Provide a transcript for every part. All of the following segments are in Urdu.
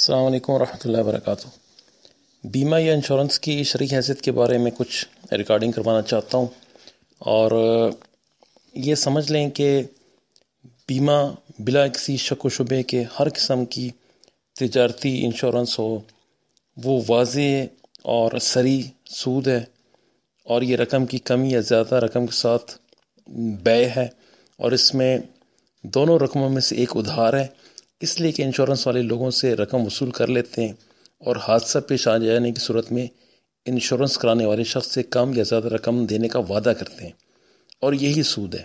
السلام علیکم ورحمۃ اللہ وبرکاتہ۔ بیمہ یا انشورنس کی شرعی حیثیت کے بارے میں کچھ ریکارڈنگ کروانا چاہتا ہوں، اور یہ سمجھ لیں کہ بیمہ بلا کسی شک و شبے کے ہر قسم کی تجارتی انشورنس ہو، وہ واضح اور صریح سود ہے، اور یہ رقم کی کمی یا زیادہ رقم کے ساتھ بیع ہے، اور اس میں دونوں رقموں میں سے ایک ادھار ہے، اس لیے کہ انشورنس والے لوگوں سے رقم وصول کر لیتے ہیں اور حادثہ پیش آ جانے کی صورت میں انشورنس کرانے والے شخص سے کم یا زیادہ رقم دینے کا وعدہ کرتے ہیں، اور یہی سود ہے۔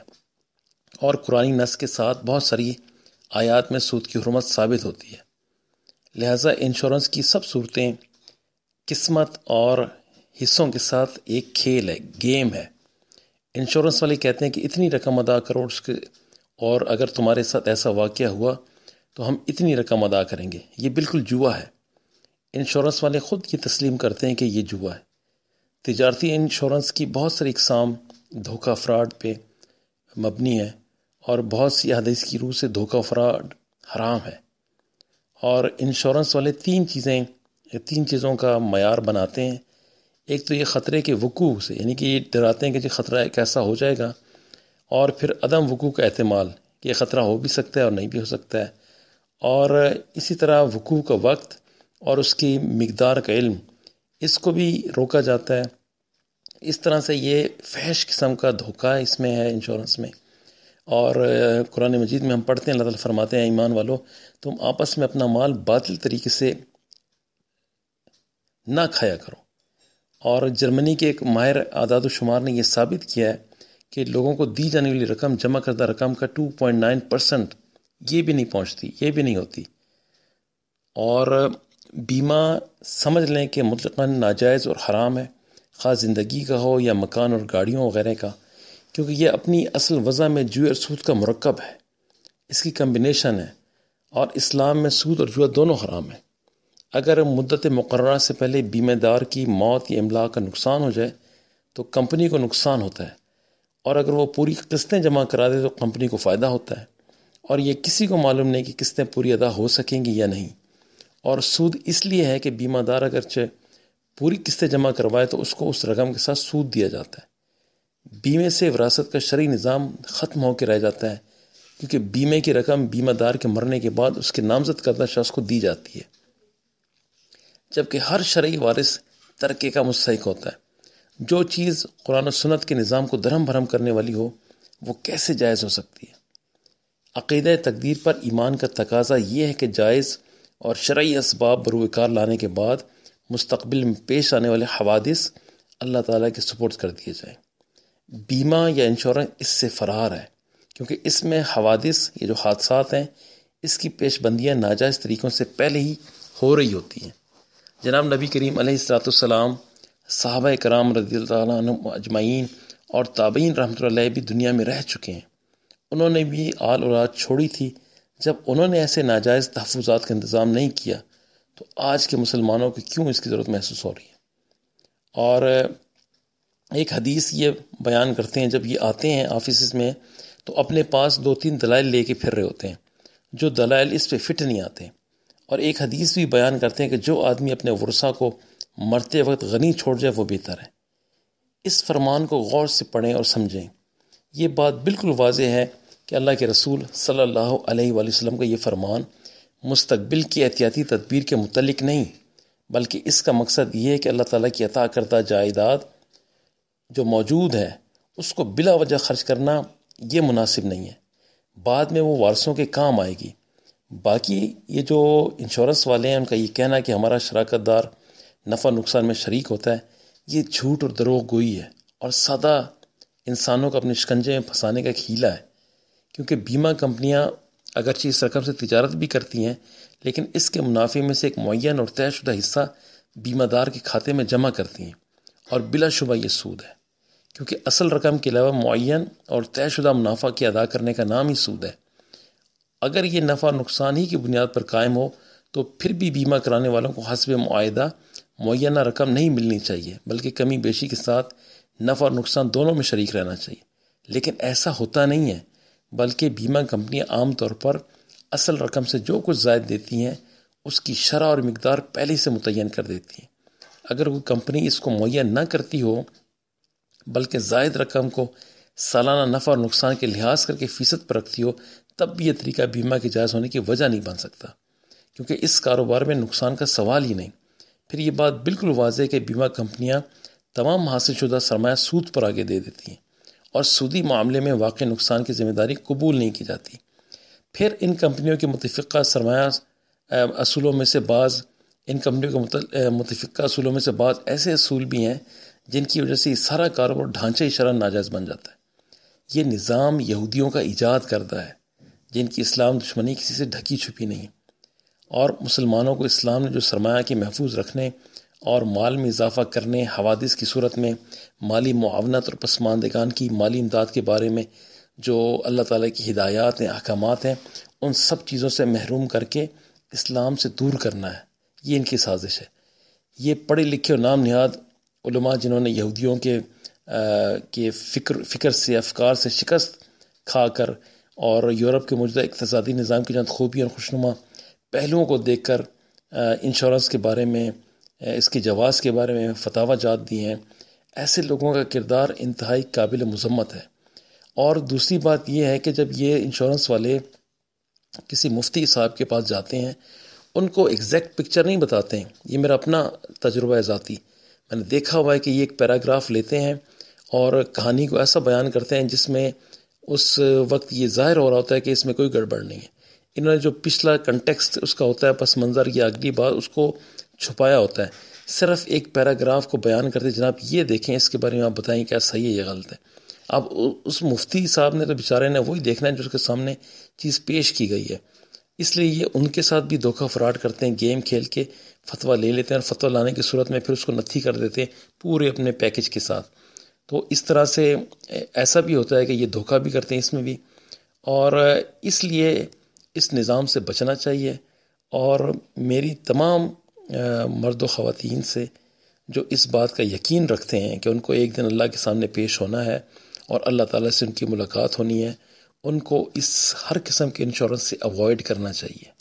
اور قرآنی نص کے ساتھ بہت ساری آیات میں سود کی حرمت ثابت ہوتی ہے، لہٰذا انشورنس کی سب صورتیں قسمت اور حصوں کے ساتھ ایک کھیل ہے، گیم ہے۔ انشورنس والے کہتے ہیں کہ اتنی رقم ادا کرو، اور اگر تمہارے ساتھ ایسا واقعہ ہوا تو ہم اتنی رقم ادا کریں گے۔ یہ بالکل جوا ہے۔ انشورنس والے خود یہ تسلیم کرتے ہیں کہ یہ جوا ہے۔ تجارتی انشورنس کی بہت ساری اقسام دھوکہ فراڈ پہ مبنی ہے، اور بہت سی حدیث کی روح سے دھوکہ فراڈ حرام ہے۔ اور انشورنس والے تین چیزوں کا معیار بناتے ہیں۔ ایک تو یہ خطرے کے وقوع سے، یعنی کہ یہ ڈراتے ہیں کہ یہ خطرہ کیسا ہو جائے گا، اور پھر عدم وقوع کا احتمال کہ یہ خطرہ ہو بھی سکتا ہے اور نہیں بھی ہو سکتا ہے، اور اسی طرح وقوع کا وقت اور اس کی مقدار کا علم، اس کو بھی روکا جاتا ہے۔ اس طرح سے یہ فحش قسم کا دھوکہ اس میں ہے انشورنس میں۔ اور قرآن مجید میں ہم پڑھتے ہیں، اللہ تعالیٰ فرماتے ہیں ایمان والو، تم آپس میں اپنا مال باطل طریقے سے نہ کھایا کرو۔ اور جرمنی کے ایک ماہر اعداد و شمار نے یہ ثابت کیا ہے کہ لوگوں کو دی جانے والی رقم جمع کردہ رقم کا 2.9% یہ بھی نہیں پہنچتی، یہ بھی نہیں ہوتی۔ اور بیمہ سمجھ لیں کہ مطلقاً ناجائز اور حرام ہے، خواہ زندگی کا ہو یا مکان اور گاڑیوں وغیرہ کا، کیونکہ یہ اپنی اصل وضع میں جوئے اور سود کا مرکب ہے، اس کی کمبینیشن ہے، اور اسلام میں سود اور جوا دونوں حرام ہیں۔ اگر مدت مقررہ سے پہلے بیمہ دار کی موت یا املاک کا نقصان ہو جائے تو کمپنی کو نقصان ہوتا ہے، اور اگر وہ پوری قسطیں جمع کرا دے تو کمپنی کو فائدہ ہوتا ہے، اور یہ کسی کو معلوم نہیں کہ قسطیں پوری ادا ہو سکیں گی یا نہیں۔ اور سود اس لیے ہے کہ بیمہ دار اگرچہ پوری قسطیں جمع کروائے تو اس کو اس رقم کے ساتھ سود دیا جاتا ہے۔ بیمے سے وراثت کا شرعی نظام ختم ہو کے رہ جاتا ہے، کیونکہ بیمے کی رقم بیمہ دار کے مرنے کے بعد اس کے نامزد کردہ شخص کو دی جاتی ہے، جبکہ ہر شرعی وارث ترکے کا مستحق ہوتا ہے۔ جو چیز قرآن و سنت کے نظام کو درہم بھرم کرنے والی ہو، وہ کیسے جائز ہو سکتی ہے؟ عقیدہ تقدیر پر ایمان کا تقاضا یہ ہے کہ جائز اور شرعی اسباب بروئے کار لانے کے بعد مستقبل میں پیش آنے والے حوادث اللہ تعالیٰ کے سپرد کر دیے جائیں۔ بیمہ یا انشورنس اس سے فرار ہے، کیونکہ اس میں حوادث، یہ جو حادثات ہیں، اس کی پیش بندیاں ناجائز طریقوں سے پہلے ہی ہو رہی ہوتی ہیں۔ جناب نبی کریم علیہ السلام، صحابہ کرام رضی اللہ عنہم اجمعین اور تابعین رحمۃ اللہ علیہ بھی دنیا میں رہ چکے ہیں۔ انہوں نے بھی آل اولاد چھوڑی تھی۔ جب انہوں نے ایسے ناجائز تحفظات کا انتظام نہیں کیا تو آج کے مسلمانوں کو کیوں اس کی ضرورت محسوس ہو رہی ہے؟ اور ایک حدیث یہ بیان کرتے ہیں، جب یہ آتے ہیں آفیسز میں تو اپنے پاس 2-3 دلائل لے کے پھر رہے ہوتے ہیں، جو دلائل اس پہ فٹ نہیں آتے۔ اور ایک حدیث بھی بیان کرتے ہیں کہ جو آدمی اپنے ورثہ کو مرتے وقت غنی چھوڑ جائے وہ بہتر ہے۔ اس فرمان کو غور سے پڑھیں اور سمجھیں۔ یہ بات بالکل واضح ہے کہ اللہ کے رسول صلی اللہ علیہ وآلہ وسلم کا یہ فرمان مستقبل کی احتیاطی تدبیر کے متعلق نہیں، بلکہ اس کا مقصد یہ ہے کہ اللہ تعالیٰ کی عطا کردہ جائیداد جو موجود ہے اس کو بلا وجہ خرچ کرنا یہ مناسب نہیں ہے، بعد میں وہ وارثوں کے کام آئے گی۔ باقی یہ جو انشورنس والے ہیں، ان کا یہ کہنا کہ ہمارا شراکت دار نفع نقصان میں شریک ہوتا ہے، یہ جھوٹ اور دروغ گوئی ہے، اور سادہ انسانوں کو اپنے شکنجے میں پھنسانے کا ایک ہیلا ہے۔ کیونکہ بیمہ کمپنیاں اگرچہ اس رقم سے تجارت بھی کرتی ہیں، لیکن اس کے منافع میں سے ایک معین اور طے شدہ حصہ بیمہ دار کے کھاتے میں جمع کرتی ہیں، اور بلا شبہ یہ سود ہے، کیونکہ اصل رقم کے علاوہ معین اور طے شدہ منافع کی ادا کرنے کا نام ہی سود ہے۔ اگر یہ نفع نقصان ہی کی بنیاد پر قائم ہو تو پھر بھی بیمہ کرانے والوں کو حسب معاہدہ معینہ رقم نہیں ملنی چاہیے، بلکہ کمی بیشی کے ساتھ نفع اور نقصان دونوں میں شریک رہنا چاہیے۔ لیکن ایسا ہوتا نہیں ہے، بلکہ بیمہ کمپنیاں عام طور پر اصل رقم سے جو کچھ زائد دیتی ہیں اس کی شرح اور مقدار پہلے سے متعین کر دیتی ہے۔ اگر کوئی کمپنی اس کو مہیا نہ کرتی ہو بلکہ زائد رقم کو سالانہ نفع اور نقصان کے لحاظ کر کے فیصد پر رکھتی ہو، تب بھی یہ طریقہ بیمہ کے جائز ہونے کی وجہ نہیں بن سکتا، کیونکہ اس کاروبار میں نقصان کا سوال ہی نہیں۔ پھر یہ بات بالکل واضح ہے کہ بیمہ کمپنیاں تمام حاصل شدہ سرمایہ سود پر آگے دے دیتی ہیں اور سودی معاملے میں واقع نقصان کی ذمہ داری قبول نہیں کی جاتی۔ پھر ان کمپنیوں کے متفقہ سرمایہ اصولوں میں سے بعض ایسے اصول بھی ہیں جن کی وجہ سے یہ سارا کاروبار ڈھانچہ شرعاً ناجائز بن جاتا ہے۔ یہ نظام یہودیوں کا ایجاد کردہ ہے، جن کی اسلام دشمنی کسی سے ڈھکی چھپی نہیں، اور مسلمانوں کو اسلام نے جو سرمایہ کے محفوظ رکھنے اور مال میں اضافہ کرنے، حوادث کی صورت میں مالی معاونت اور پسماندگان کی مالی امداد کے بارے میں جو اللہ تعالیٰ کی ہدایات ہیں، احکامات ہیں، ان سب چیزوں سے محروم کر کے اسلام سے دور کرنا ہے۔ یہ ان کی سازش ہے۔ یہ پڑھے لکھے اور نام نہاد علماء جنہوں نے یہودیوں کے فکر سے، افکار سے شکست کھا کر اور یورپ کے موجودہ اقتصادی نظام کی چند خوبیوں اور خوشنما پہلوؤں کو دیکھ کر انشورنس کے بارے میں، اس کے جواز کے بارے میں فتاوی جات دی ہیں، ایسے لوگوں کا کردار انتہائی قابل مذمت ہے۔ اور دوسری بات یہ ہے کہ جب یہ انشورنس والے کسی مفتی صاحب کے پاس جاتے ہیں، ان کو ایگزیکٹ پکچر نہیں بتاتے ہیں۔ یہ میرا اپنا تجربہ ہے ذاتی، میں نے دیکھا ہوا ہے کہ یہ ایک پیراگراف لیتے ہیں اور کہانی کو ایسا بیان کرتے ہیں جس میں اس وقت یہ ظاہر ہو رہا ہوتا ہے کہ اس میں کوئی گڑبڑ نہیں ہے۔ انہوں نے جو پچھلا کنٹیکسٹ اس کا ہوتا ہے، پس منظر یا اگلی بات، اس کو چھپایا ہوتا ہے۔ صرف ایک پیراگراف کو بیان کرتے جناب یہ دیکھیں، اس کے بارے میں آپ بتائیں کیا صحیح ہے یا غلط ہے۔ اب اس مفتی صاحب نے تو بیچارے نے وہی دیکھنا ہے جو اس کے سامنے چیز پیش کی گئی ہے، اس لیے یہ ان کے ساتھ بھی دھوکہ فراڈ کرتے ہیں، گیم کھیل کے فتویٰ لے لیتے ہیں اور فتویٰ لانے کی صورت میں پھر اس کو نتھی کر دیتے ہیں پورے اپنے پیکج کے ساتھ۔ تو اس طرح سے ایسا بھی ہوتا ہے کہ یہ دھوکہ بھی کرتے ہیں اس میں بھی، اور اس لیے اس نظام سے بچنا چاہیے۔ اور میری تمام مرد و خواتین سے جو اس بات کا یقین رکھتے ہیں کہ ان کو ایک دن اللہ کے سامنے پیش ہونا ہے اور اللہ تعالیٰ سے ان کی ملاقات ہونی ہے، ان کو اس ہر قسم کے انشورنس سے اوائڈ کرنا چاہیے۔